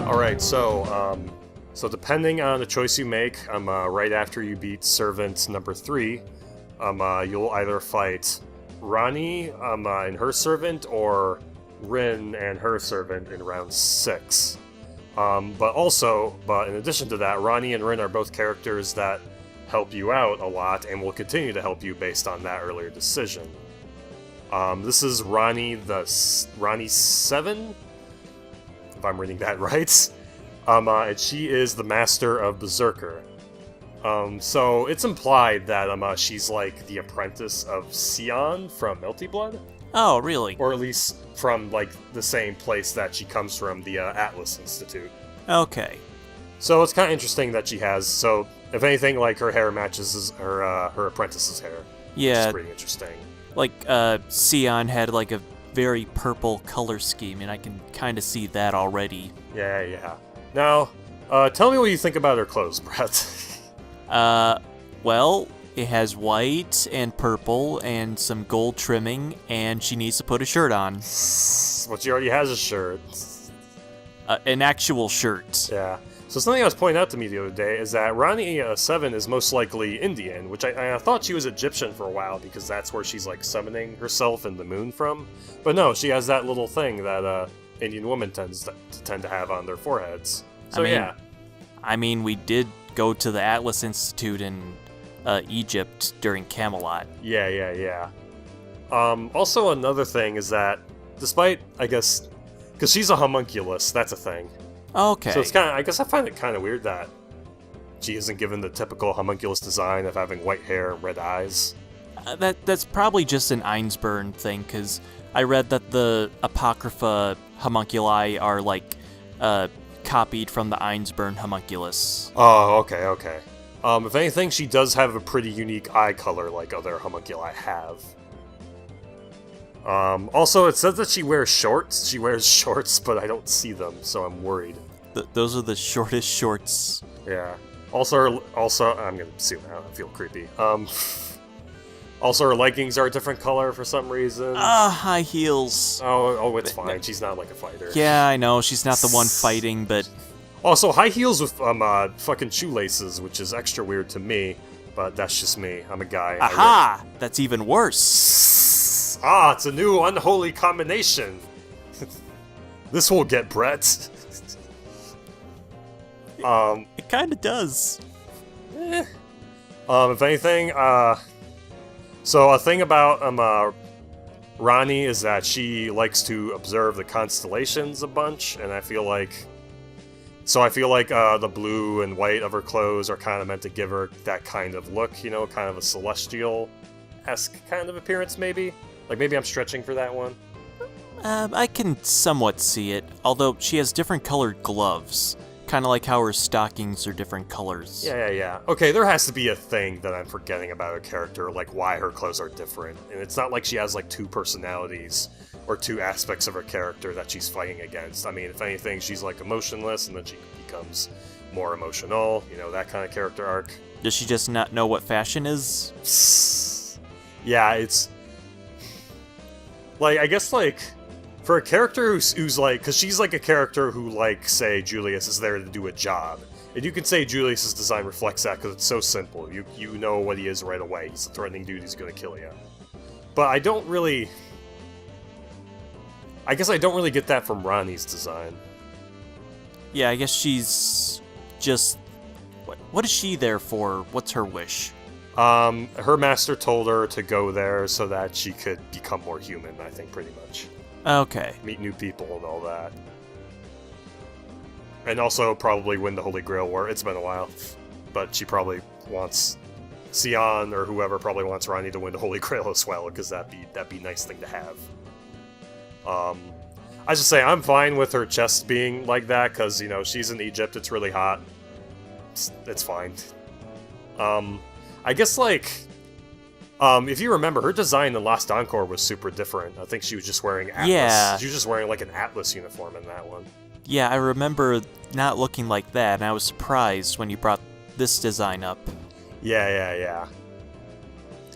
Alright, so depending on the choice you make, right after you beat Servant number 3, you'll either fight Rani and her servant, or Rin and her servant in round 6. But in addition to that, Rani and Rin are both characters that help you out a lot and will continue to help you based on that earlier decision. This is Rani 7, if I'm reading that right. And she is the master of Berserker. So it's implied that she's like the apprentice of Sion from Melty Blood. Oh, really? Or at least from like the same place that she comes from, the Atlas Institute. Okay. So it's kind of interesting that she has. So if anything, like her hair matches her apprentice's hair. Yeah. Which is pretty interesting. Like Sion had like a very purple color scheme, and I can kind of see that already. Yeah. Now, tell me what you think about her clothes, Brett. Well, it has white and purple and some gold trimming, and she needs to put a shirt on. Well, she already has a shirt. An actual shirt. Yeah. So something that was pointed out to me the other day is that Rani 7 is most likely Indian, which I thought she was Egyptian for a while because that's where she's like summoning herself and the moon from. But no, she has that little thing that Indian women tend to have on their foreheads. So I mean, we did go to the Atlas Institute in Egypt during Camelot. Yeah. Also, another thing is that, despite, I guess, because she's a homunculus, that's a thing. Okay. So it's kind of, I guess I find it kind of weird that she isn't given the typical homunculus design of having white hair and red eyes. That's probably just an Einsburn thing, because I read that the Apocrypha homunculi are like copied from the Einsburn homunculus. Oh, okay. If anything, she does have a pretty unique eye color like other homunculi have. Also, it says that she wears shorts. She wears shorts, but I don't see them, so I'm worried. Those are the shortest shorts. Yeah. Also, I'm gonna zoom out. I feel creepy. Also, her leggings are a different color for some reason. High heels. Oh, it's fine. She's not like a fighter. Yeah, I know. She's not the one fighting, but... Also, high heels with fucking shoelaces, which is extra weird to me, but that's just me. I'm a guy. Aha! That's even worse. It's a new unholy combination. This will get Brett. It kind of does. If anything, so a thing about Rani is that she likes to observe the constellations a bunch, and I feel like the blue and white of her clothes are kind of meant to give her that kind of look, kind of a celestial-esque kind of appearance, maybe. Like, maybe I'm stretching for that one. I can somewhat see it, although she has different colored gloves. Kind of like how her stockings are different colors. Yeah. Okay, there has to be a thing that I'm forgetting about her character, like why her clothes are different. And it's not like she has, like, 2 personalities or 2 aspects of her character that she's fighting against. I mean, if anything, she's, like, emotionless, and then she becomes more emotional, that kind of character arc. Does she just not know what fashion is? Yeah, it's... Like, I guess, like, for a character who's like, because she's like a character who, like, say, Julius is there to do a job. And you can say Julius's design reflects that because it's so simple. You know what he is right away. He's a threatening dude who's going to kill you. But I don't really get that from Rani's design. Yeah, I guess she's just... What is she there for? What's her wish? Her master told her to go there so that she could become more human, I think, pretty much. Okay. Meet new people and all that. And also probably win the Holy Grail War. It's been a while. But she probably wants... Sion or whoever probably wants Rani to win the Holy Grail as well, because that'd be a nice thing to have. I just say, I'm fine with her chest being like that, because, she's in Egypt, it's really hot. It's fine. I guess, like, if you remember, her design in Lost Encore was super different. I think she was just wearing Atlas. Yeah. She was just wearing, like, an Atlas uniform in that one. Yeah, I remember not looking like that, and I was surprised when you brought this design up. Yeah.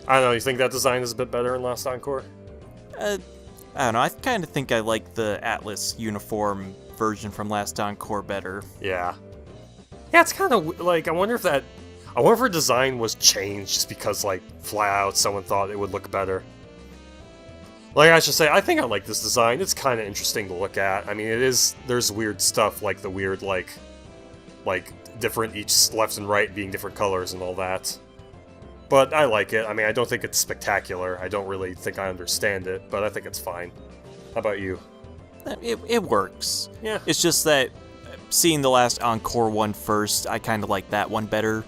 I don't know, you think that design is a bit better in Lost Encore? I don't know, I kind of think I like the Atlas uniform version from Last Encore better. Yeah. Yeah, it's kind of like, I wonder if her design was changed just because, like, flat out someone thought it would look better. Like, I should say, I think I like this design. It's kind of interesting to look at. I mean, there's weird stuff, like the weird, like, different, each left and right being different colors and all that. But I like it. I mean, I don't think it's spectacular. I don't really think I understand it, but I think it's fine. How about you? It works. Yeah. It's just that seeing the last Encore one first, I kind of like that one better,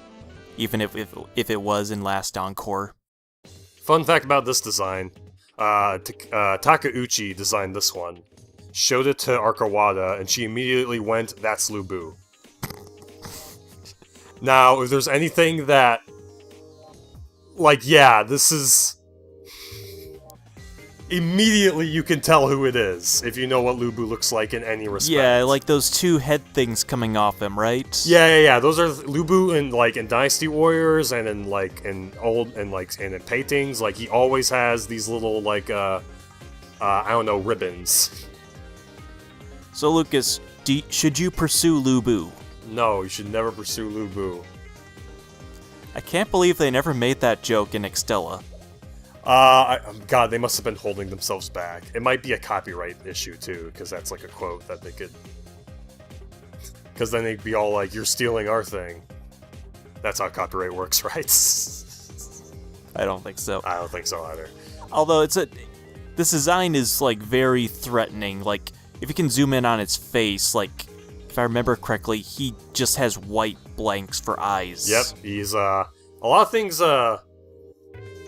even if it was in Last Encore. Fun fact about this design. Takeuchi designed this one. Showed it to Arco Wada, and she immediately went, "That's Lu Bu." Now, if there's anything that... Like, yeah, this is... Immediately you can tell who it is, if you know what Lu Bu looks like in any respect. Yeah, like those two head things coming off him, right? Yeah. Those are Lu Bu in Dynasty Warriors and in in paintings. Like, he always has these little I don't know, ribbons. So Lucas, should you pursue Lu Bu? No, you should never pursue Lu Bu. I can't believe they never made that joke in Extella. God, they must have been holding themselves back. It might be a copyright issue, too, because that's like a quote that they could... Because then they'd be all like, "You're stealing our thing." That's how copyright works, right? I don't think so. I don't think so either. Although this design is like very threatening. Like, if you can zoom in on its face, like, if I remember correctly, he just has white blanks for eyes. Yep, he's a lot of things.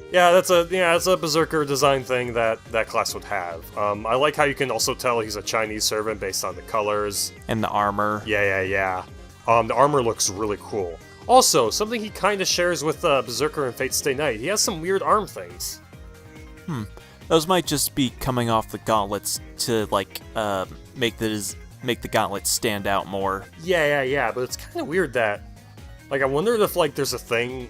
Yeah, that's a Berserker design thing that class would have. I like how you can also tell he's a Chinese servant based on the colors. And the armor. Yeah. The armor looks really cool. Also, something he kind of shares with Berserker and Fate Stay Night, he has some weird arm things. Those might just be coming off the gauntlets to, like, make the gauntlets stand out more. Yeah, but it's kind of weird that... Like, I wondered if, like, there's a thing...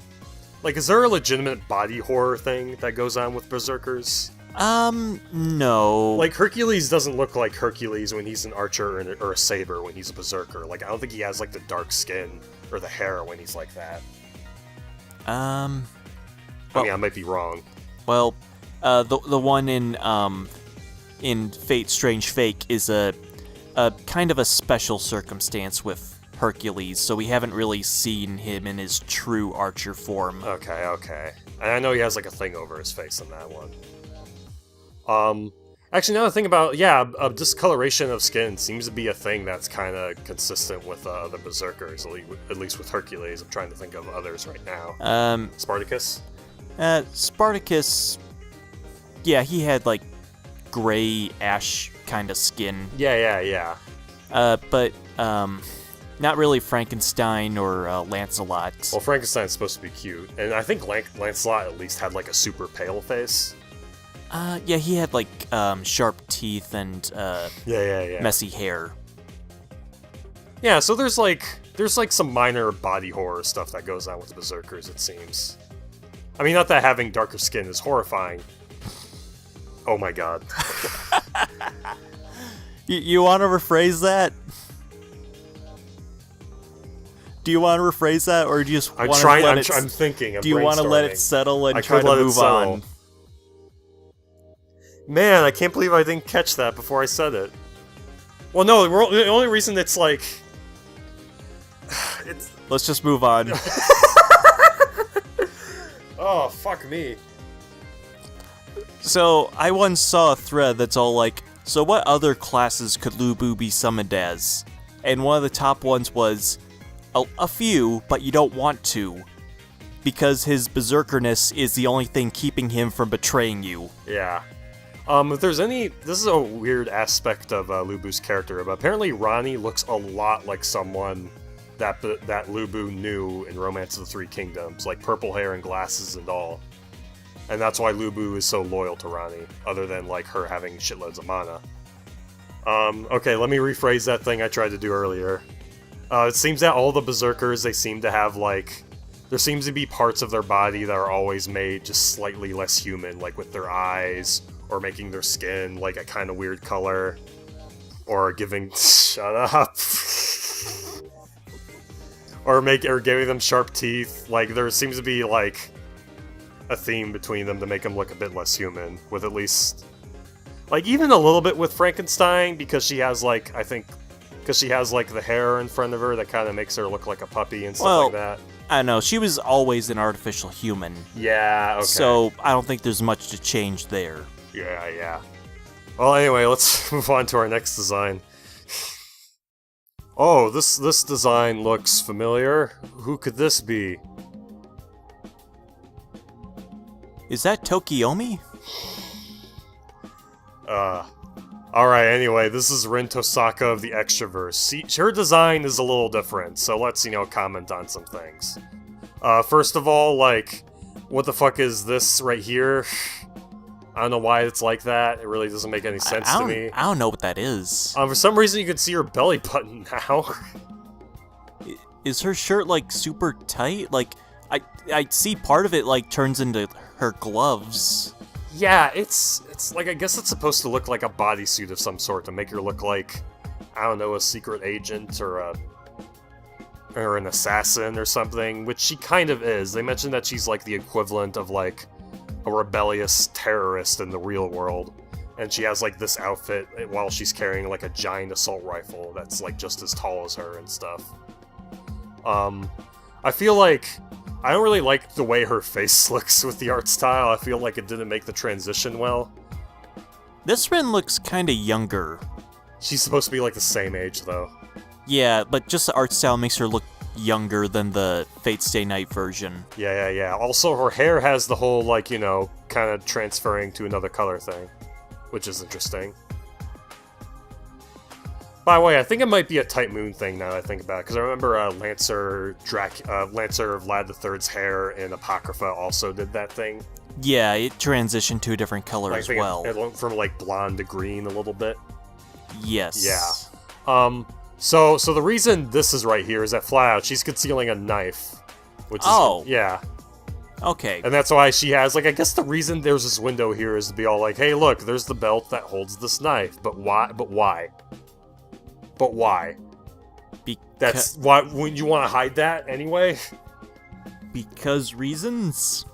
Like, is there a legitimate body horror thing that goes on with Berserkers? No. Like, Hercules doesn't look like Hercules when he's an archer or a saber when he's a Berserker. Like, I don't think he has, like, the dark skin or the hair when he's like that. I mean, I might be wrong. Well, the one in Fate Strange Fake is a kind of a special circumstance with Hercules, so we haven't really seen him in his true archer form. Okay. And I know he has, like, a thing over his face in that one. Actually, now that I think about discoloration of skin seems to be a thing that's kind of consistent with the Berserkers, at least with Hercules. I'm trying to think of others right now. Spartacus? Spartacus, yeah, he had, like, gray ash kind of skin. Yeah. But not really Frankenstein or Lancelot. Well, Frankenstein's supposed to be cute, and I think Lancelot at least had, like, a super pale face. Yeah, he had, like, sharp teeth and messy hair. Yeah, so there's some minor body horror stuff that goes on with Berserkers, it seems. I mean, not that having darker skin is horrifying. Oh my god. You want to rephrase that? Do you want to rephrase that, or do you just want to let it... I'm thinking. Do you want to let it settle and try to move on? Man, I can't believe I didn't catch that before I said it. Well, no, the only reason it's like... Let's just move on. Oh, fuck me. So, I once saw a thread that's all like, so what other classes could Lu Bu be summoned as? And one of the top ones was... A few, but you don't want to, because his berserkerness is the only thing keeping him from betraying you. Yeah. If there's any... This is a weird aspect of Lu Bu's character, but apparently Ranni looks a lot like someone that Lu Bu knew in Romance of the Three Kingdoms, like purple hair and glasses and all. And that's why Lu Bu is so loyal to Ranni, other than, like, her having shitloads of mana. Okay, let me rephrase that thing I tried to do earlier. It seems that all the Berserkers, they seem to have, like... There seems to be parts of their body that are always made just slightly less human, like with their eyes, or making their skin like a kind of weird color, or giving shut up, or giving them sharp teeth. Like there seems to be like a theme between them to make them look a bit less human, with at least like even a little bit with Frankenstein, because she has like because she has like the hair in front of her that kind of makes her look like a puppy and stuff like that. I don't know, she was always an artificial human. Yeah, okay. So I don't think there's much to change there. Yeah. Well, anyway, let's move on to our next design. Oh, this design looks familiar. Who could this be? Is that Tokiomi? Alright, anyway, this is Rin Tousaka of the Extraverse. See, her design is a little different, so let's, comment on some things. First of all, like, what the fuck is this right here? I don't know why it's like that. It really doesn't make any sense to me. I don't know what that is. For some reason, you can see her belly button now. Is her shirt, like, super tight? Like, I see part of it, like, turns into her gloves. Yeah, it's like, I guess it's supposed to look like a bodysuit of some sort to make her look like, I don't know, a secret agent or an assassin or something, which she kind of is. They mentioned that she's like the equivalent of like a rebellious terrorist in the real world, and she has like this outfit while she's carrying like a giant assault rifle that's like just as tall as her and stuff. I feel like I don't really like the way her face looks with the art style. I feel like it didn't make the transition well. This Rin looks kinda younger. She's supposed to be like the same age though. Yeah, but just the art style makes her look younger than the Fate Stay Night version. Yeah. Also, her hair has the whole, like, kind of transferring to another color thing, which is interesting. By the way, I think it might be a Type Moon thing now that I think about it, because I remember Lancer of Vlad III's hair in Apocrypha also did that thing. Yeah, it transitioned to a different color as well. It went from, like, blonde to green a little bit. Yes. Yeah. So the reason this is right here is that flat out she's concealing a knife, which is yeah. Okay. And that's why she has, like, I guess the reason there's this window here is to be all like, hey, look, there's the belt that holds this knife, but why? But why? That's why. Wouldn't you want to hide that anyway? Because reasons.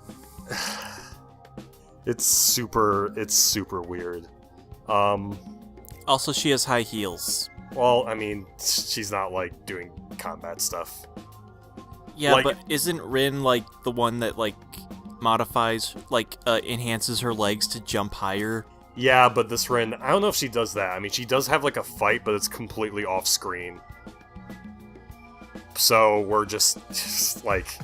It's super weird. Also, she has high heels. Well, I mean, she's not, like, doing combat stuff. Yeah, like, but isn't Rin, like, the one that, like, modifies, like, enhances her legs to jump higher? Yeah, but this Rin, I don't know if she does that. I mean, she does have, like, a fight, but it's completely off-screen. So, we're just like...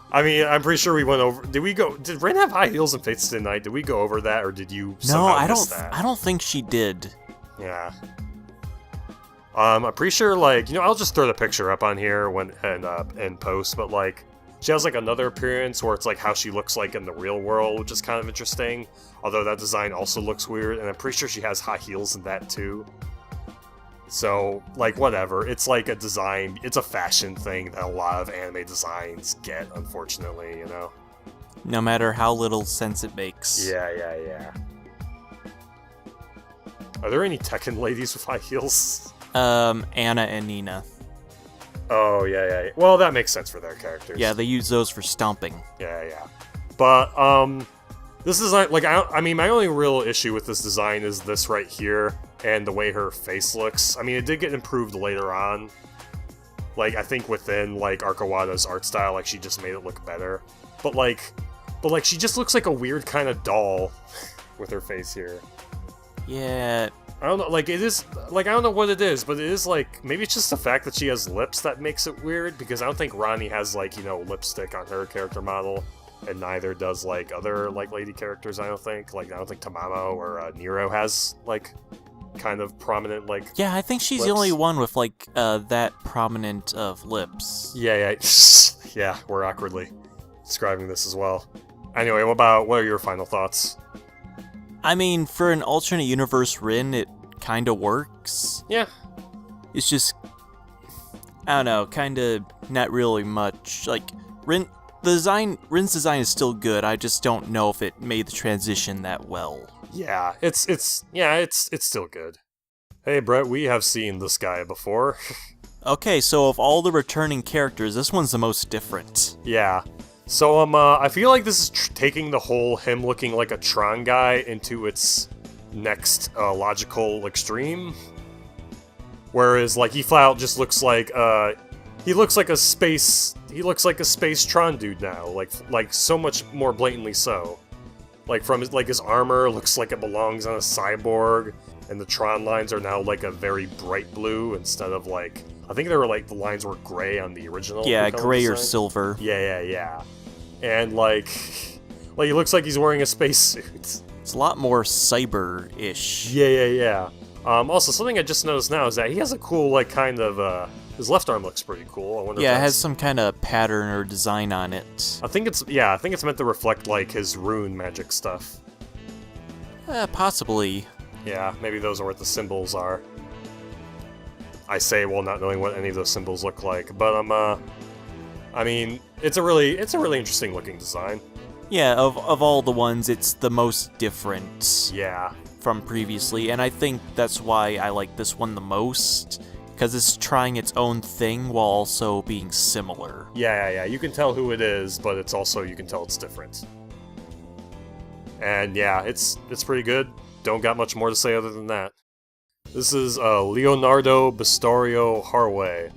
I mean, I'm pretty sure we went over... Did Rin have high heels in Fate Stay Night? Did we go over that, or did you somehow miss that? I don't think she did. Yeah. I'm pretty sure, like, I'll just throw the picture up on here and post, but, like, she has, like, another appearance where it's, like, how she looks like in the real world, which is kind of interesting, although that design also looks weird, and I'm pretty sure she has high heels in that, too. So, like, whatever. It's, like, a design, it's a fashion thing that a lot of anime designs get, unfortunately, No matter how little sense it makes. Yeah. Are there any Tekken ladies with high heels? Anna and Nina. Oh, yeah. Well, that makes sense for their characters. Yeah, they use those for stomping. Yeah. But, this is like I mean, my only real issue with this design is this right here, and the way her face looks. I mean, it did get improved later on. Like, I think within, like, Arco Wada's art style, like, she just made it look better. But she just looks like a weird kind of doll with her face here. Yeah. I don't know, like, it is, like, I don't know what it is, but it is, like, maybe it's just the fact that she has lips that makes it weird, because I don't think Rani has, like, lipstick on her character model, and neither does, like, other, like, lady characters, I don't think. Like, I don't think Tamamo or Nero has, like, kind of prominent, like, yeah, I think she's lips. the only one with, like, that prominent of lips. Yeah. Yeah, we're awkwardly describing this as well. Anyway, what are your final thoughts? I mean, for an alternate universe Rin, it kinda works. Yeah. It's just, I don't know, kinda not really much. Like, Rin, Rin's design is still good. I just don't know if it made the transition that well. Yeah, it's still good. Hey Brett, we have seen this guy before. Okay, so of all the returning characters, this one's the most different. Yeah. So I feel like this is taking the whole him looking like a Tron guy into its next logical extreme. Whereas like he flat out just looks like he looks like a space Tron dude now, like so much more blatantly so. Like from his armor looks like it belongs on a cyborg, and the Tron lines are now like a very bright blue instead of like, I think they were like the lines were gray on the original. Yeah, gray or silver. Yeah. And like he looks like he's wearing a spacesuit. It's a lot more cyber-ish. Yeah. Also, something I just noticed now is that he has a cool like kind of his left arm looks pretty cool. I wonder. Yeah, if it has some kind of pattern or design on it. I think it's meant to reflect like his rune magic stuff. Possibly. Yeah, maybe those are what the symbols are. I say while not knowing what any of those symbols look like, but I mean, it's a really interesting looking design. Yeah, of all the ones, it's the most different. Yeah. From previously, and I think that's why I like this one the most, because it's trying its own thing while also being similar. Yeah. You can tell who it is, but it's also, you can tell it's different. And yeah, it's pretty good. Don't got much more to say other than that. This is Leonardo B Harivay.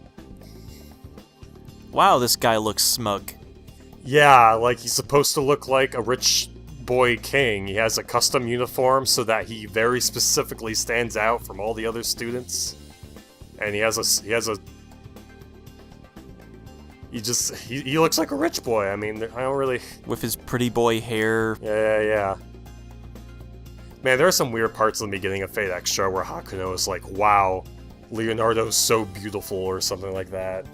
Wow, this guy looks smug. Yeah, like he's supposed to look like a rich boy king. He has a custom uniform so that he very specifically stands out from all the other students. And he looks like a rich boy. I mean, I don't really... With his pretty boy hair. Yeah. Man, there are some weird parts in the beginning of Fate Extra where Hakuno is like, wow, Leonardo's so beautiful, or something like that.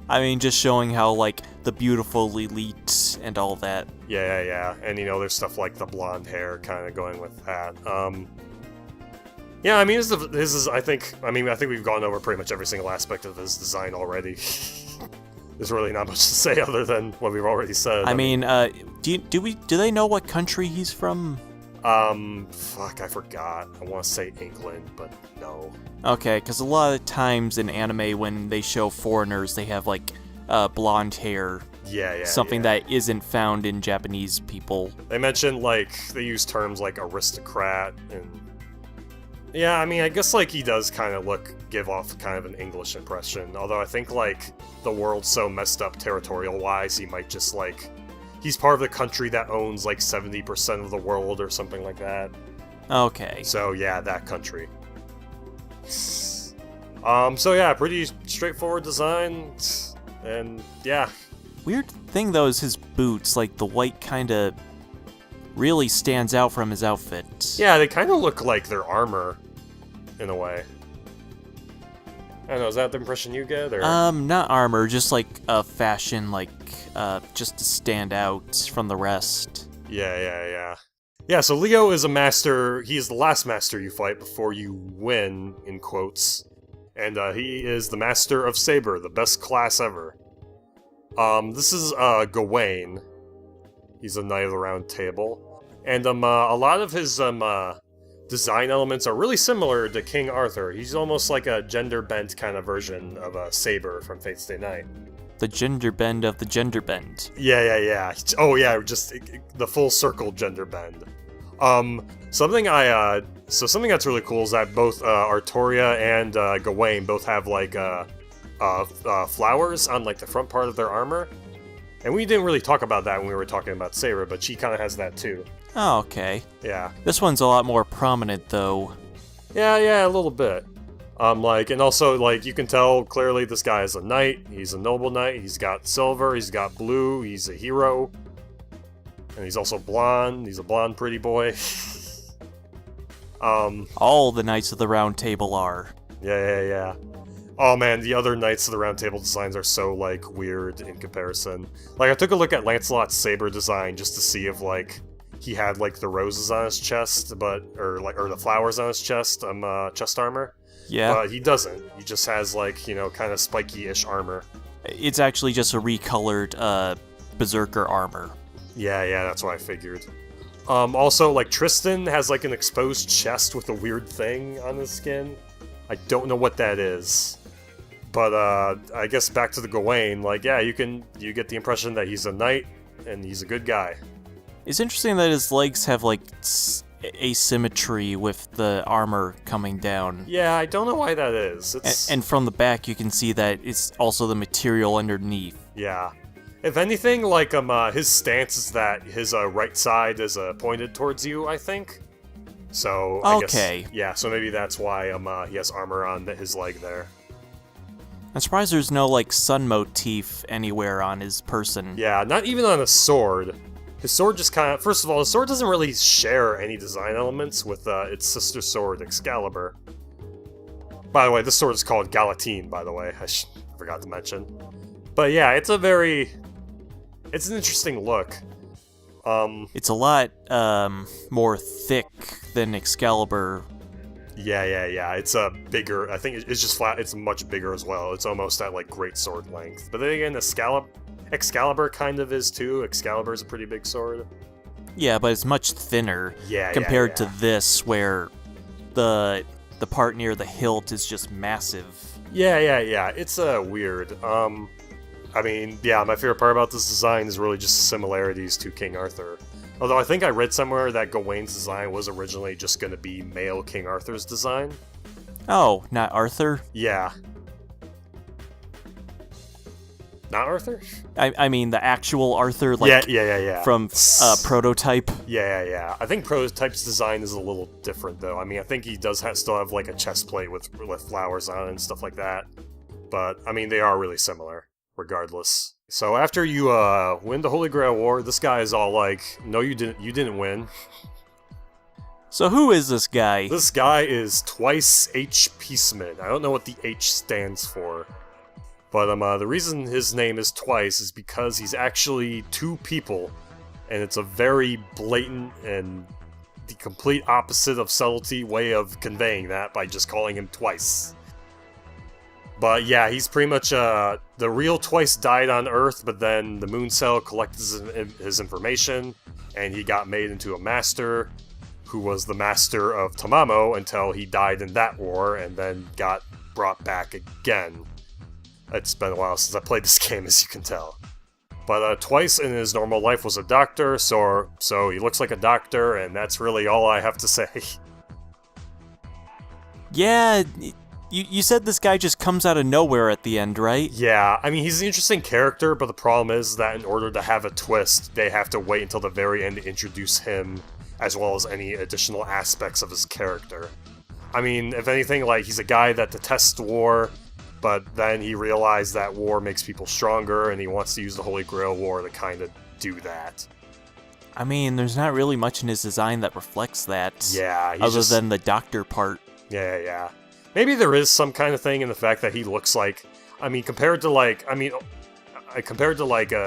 I mean, just showing how, like, the beautiful elite and all that. Yeah. And, there's stuff like the blonde hair kind of going with that. Yeah, I mean, I think we've gone over pretty much every single aspect of his design already. There's really not much to say other than what we've already said. I mean, do they know what country he's from? Fuck, I forgot. I want to say England, but no. Okay, because a lot of times in anime, when they show foreigners, they have, like, blonde hair. Yeah. Something that isn't found in Japanese people. They mentioned, like, they use terms like aristocrat, and... Yeah, I mean, I guess, like, he does kind of give off kind of an English impression, although I think, like, the world's so messed up territorial-wise, he might just, like... He's part of the country that owns, like, 70% of the world or something like that. Okay. So, yeah, that country. So, yeah, pretty straightforward design, and, yeah. Weird thing, though, is his boots. Like, the white kinda really stands out from his outfit. Yeah, they kind of look like their armor, in a way. I don't know, is that the impression you get, or...? Not armor, just, like, a fashion, like, just to stand out from the rest. Yeah. Yeah, so Leo is a master. He is the last master you fight before you win, in quotes. And he is the master of Saber, the best class ever. This is Gawain. He's a Knight of the Round Table. And a lot of his design elements are really similar to King Arthur. He's almost like a gender-bent kind of version of Saber from Fate's Day Night. The gender bend of the gender bend. Yeah. Oh yeah, just the full circle gender bend. Something that's really cool is that both Artoria and Gawain both have like flowers on like the front part of their armor, and we didn't really talk about that when we were talking about Saber, but she kind of has that too. Oh, okay. Yeah. This one's a lot more prominent though. Yeah, a little bit. And also, like, you can tell clearly this guy is a knight, he's a noble knight, he's got silver, he's got blue, he's a hero. And he's also blonde, he's a blonde pretty boy. All the Knights of the Round Table are. Yeah. Oh man, the other Knights of the Round Table designs are so, like, weird in comparison. Like, I took a look at Lancelot's saber design just to see if, like, he had, like, the roses on his chest, or the flowers on his chest, chest armor. Yeah. But he doesn't. He just has, like, kind of spiky-ish armor. It's actually just a recolored Berserker armor. Yeah, that's what I figured. Also, like, Tristan has, like, an exposed chest with a weird thing on his skin. I don't know what that is. But, I guess back to the Gawain, like, yeah, you get the impression that he's a knight, and he's a good guy. It's interesting that his legs have, like, asymmetry with the armor coming down. Yeah, I don't know why that is. And from the back, you can see that it's also the material underneath. Yeah. If anything, like, his stance is that his right side is pointed towards you, I think. So, I guess, yeah, so maybe that's why he has armor on his leg there. I'm surprised there's no, like, sun motif anywhere on his person. Yeah, not even on a sword. His sword just kind of... First of all, his sword doesn't really share any design elements with its sister sword, Excalibur. By the way, this sword is called Galatine, by the way. I forgot to mention. But yeah, it's an interesting look. It's a lot more thick than Excalibur. Yeah. It's a bigger... I think it's just flat. It's much bigger as well. It's almost at, like, great sword length. But then again, Excalibur kind of is, too. Excalibur is a pretty big sword. Yeah, but it's much thinner compared to this, where the part near the hilt is just massive. Yeah. It's weird. I mean, yeah, my favorite part about this design is really just similarities to King Arthur. Although I think I read somewhere that Gawain's design was originally just going to be male King Arthur's design. Oh, not Arthur? Yeah. Not Arthur? I mean the actual Arthur, like yeah. From Prototype. Yeah. I think Prototype's design is a little different, though. I mean, I think he does still have like a chest plate with flowers on it and stuff like that. But I mean, they are really similar, regardless. So after you win the Holy Grail War, this guy is all like, "No, you didn't win." So who is this guy? This guy is Twice H. Pieceman. I don't know what the H stands for. But the reason his name is Twice is because he's actually two people, and it's a very blatant and the complete opposite of subtlety way of conveying that by just calling him Twice. But yeah, he's pretty much, the real Twice died on Earth, but then the Moon Cell collected his information, and he got made into a master, who was the master of Tamamo until he died in that war, and then got brought back again. It's been a while since I played this game, as you can tell. But Twice in his normal life was a doctor, so he looks like a doctor, and that's really all I have to say. Yeah, you said this guy just comes out of nowhere at the end, right? Yeah, I mean, he's an interesting character, but the problem is that in order to have a twist, they have to wait until the very end to introduce him, as well as any additional aspects of his character. I mean, if anything, like, he's a guy that detests war, but then he realized that war makes people stronger, and he wants to use the Holy Grail War to kind of do that. I mean, there's not really much in his design that reflects that. Yeah, other than the doctor part. Yeah. Maybe there is some kind of thing in the fact that he looks like... compared to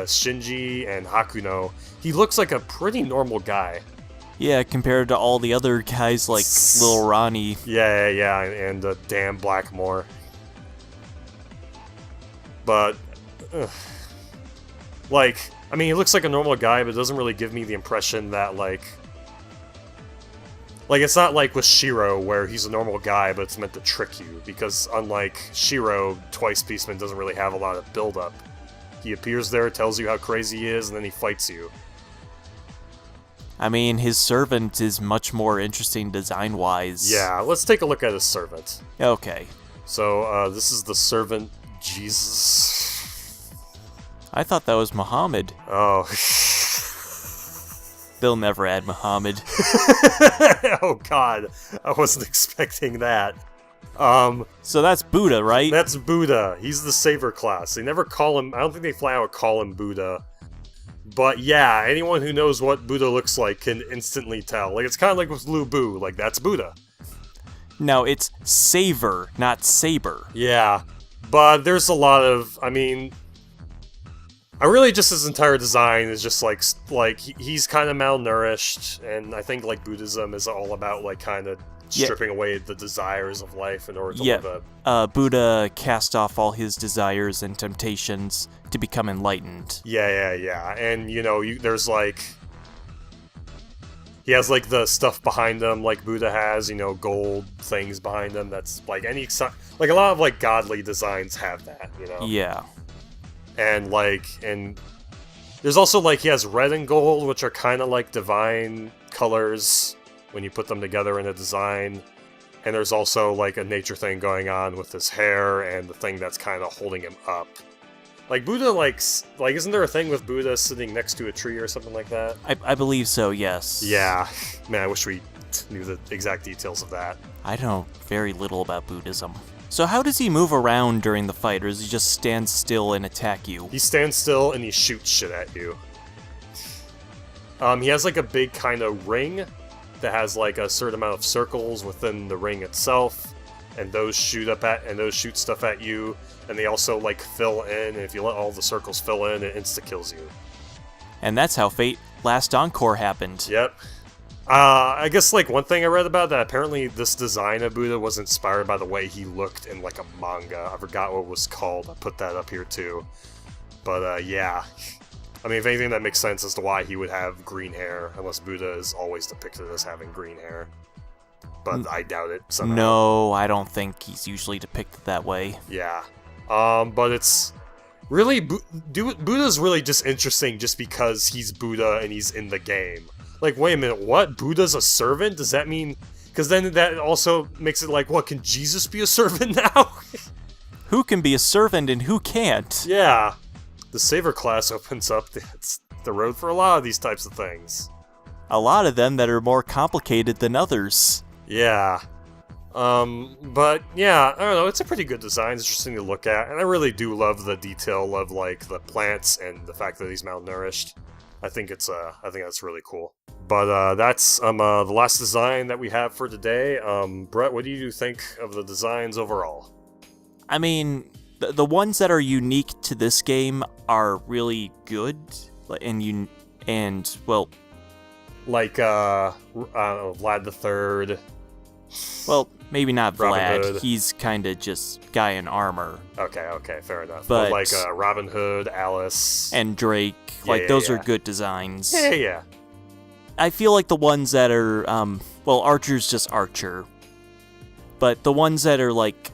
Shinji and Hakuno, he looks like a pretty normal guy. Yeah, compared to all the other guys like Lil Ronnie. Yeah, and damn Blackmore. But, he looks like a normal guy, but it doesn't really give me the impression that, like, it's not like with Shiro, where he's a normal guy, but it's meant to trick you, because unlike Shiro, Twice Pieceman doesn't really have a lot of build-up. He appears there, tells you how crazy he is, and then he fights you. I mean, his servant is much more interesting design-wise. Yeah, let's take a look at his servant. Okay. So, this is the servant Jesus. I thought that was Muhammad. Oh. They'll never add Muhammad. Oh god, I wasn't expecting that. So that's Buddha, right? That's Buddha. He's the Sauer Class. They never call him... I don't think they flat out call him Buddha. But yeah, anyone who knows what Buddha looks like can instantly tell. Like, it's kind of like with Lu Bu. Like, that's Buddha. No, it's Savor, not Saber. Yeah. But there's a lot of... his entire design is just he's kind of malnourished, and I think, like, Buddhism is all about, like, kind of stripping away the desires of life in order to live Buddha cast off all his desires and temptations to become enlightened. Yeah. And, there's, like... He has, like, the stuff behind him, like Buddha has, gold things behind him. That's, like, like, a lot of, like, godly designs have that, Yeah. And, like, there's also, like, he has red and gold, which are kind of like divine colors when you put them together in a design. And there's also, like, a nature thing going on with his hair and the thing that's kind of holding him up. Like, Buddha, like, isn't there a thing with Buddha sitting next to a tree or something like that? I believe so, yes. Yeah. Man, I wish we knew the exact details of that. I know very little about Buddhism. So how does he move around during the fight, or does he just stand still and attack you? He stands still and he shoots shit at you. He has, like, a big kind of ring that has, like, a certain amount of circles within the ring itself, and those shoot stuff at you. And they also, like, fill in, and if you let all the circles fill in, it insta-kills you. And that's how Fate Last Encore happened. Yep. I guess, like, one thing I read about that, apparently this design of Buddha was inspired by the way he looked in, like, a manga. I forgot what it was called. I put that up here, too. But, yeah. I mean, if anything, that makes sense as to why he would have green hair, unless Buddha is always depicted as having green hair. But I doubt it somehow. No, I don't think he's usually depicted that way. Yeah. But it's really Buddha's really just interesting just because he's Buddha and he's in the game. Like, wait a minute, what? Buddha's a servant? Does that mean? Because then that also makes it like, what? Can Jesus be a servant now? Who can be a servant and who can't? Yeah, the Sauer Class opens up the road for a lot of these types of things. A lot of them that are more complicated than others. Yeah. But yeah, I don't know, it's a pretty good design, it's interesting to look at, and I really do love the detail of, like, the plants and the fact that he's malnourished. I think that's really cool. But, that's, the last design that we have for today. Brett, what do you think of the designs overall? I mean, the ones that are unique to this game are really good, and well... Like, Vlad the Third. Well, maybe not Robin Vlad. Hood. He's kind of just guy in armor. Okay, fair enough. But like Robin Hood, Alice, and Drake, those are good designs. Yeah. I feel like the ones that are, Archer's just Archer. But the ones that are, like,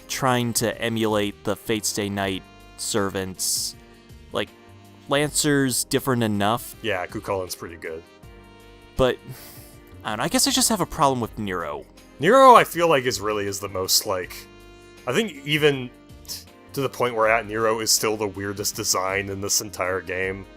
trying to emulate the Fate Stay Night servants, like, Lancer's different enough. Yeah, Cuchulainn's pretty good. But I don't know, I guess I just have a problem with Nero. Nero, I feel like, is the most, like... I think even to the point we're at, Nero is still the weirdest design in this entire game.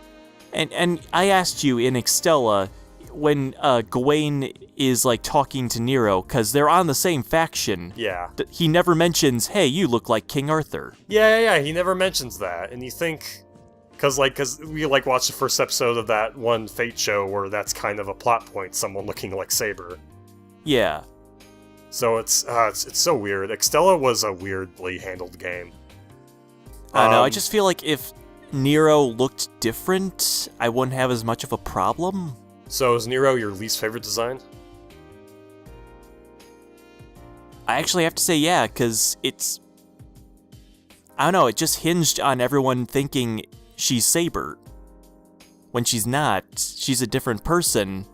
And I asked you in Extella, when Gawain is, like, talking to Nero, because they're on the same faction. Yeah. He never mentions, hey, you look like King Arthur. Yeah, he never mentions that. And you think... Because we, like, watched the first episode of that one Fate show where that's kind of a plot point, someone looking like Saber. Yeah. So it's so weird. Extella was a weirdly handled game. I don't know, I just feel like if Nero looked different, I wouldn't have as much of a problem. So is Nero your least favorite design? I actually have to say yeah, because it's... I don't know, it just hinged on everyone thinking she's Saber. When she's not, she's a different person.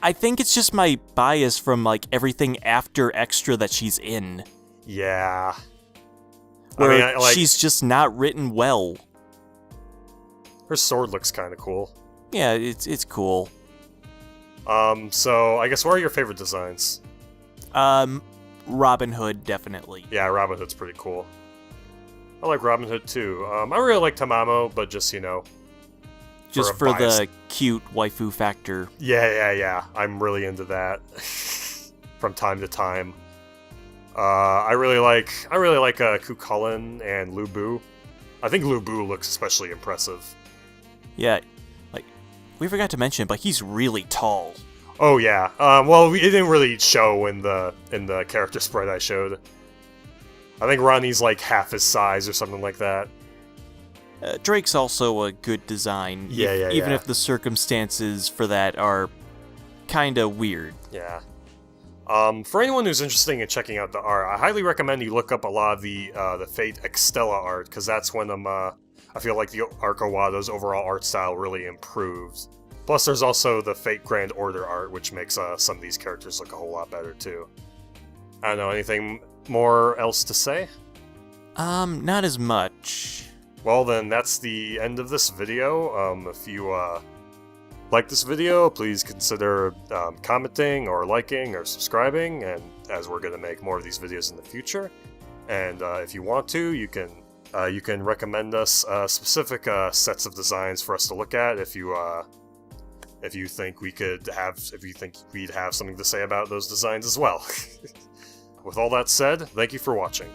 I think it's just my bias from, like, everything after Extra that she's in. Yeah. Where she's just not written well. Her sword looks kind of cool. Yeah, it's cool. So I guess what are your favorite designs? Robin Hood, definitely. Yeah, Robin Hood's pretty cool. I like Robin Hood too. I really like Tamamo, but just, just for the cute waifu factor. Yeah. I'm really into that from time to time. I really like Cuchulainn and Lu Bu. I think Lu Bu looks especially impressive. Yeah, like, we forgot to mention, but he's really tall. Oh yeah. Well, it didn't really show in the character sprite I showed. I think Ronnie's like half his size or something like that. Drake's also a good design. Yeah. Even if the circumstances for that are kind of weird. Yeah. For anyone who's interested in checking out the art, I highly recommend you look up a lot of the Fate Extella art, because that's when I feel like the Arco Wada's overall art style really improved. Plus, there's also the Fate Grand Order art, which makes some of these characters look a whole lot better too. I don't know, anything more else to say? Not as much. Well then, that's the end of this video. If you like this video, please consider commenting or liking or subscribing, and as we're going to make more of these videos in the future. And if you want to, you can recommend us specific sets of designs for us to look at if you think we'd have something to say about those designs as well. With all that said, thank you for watching.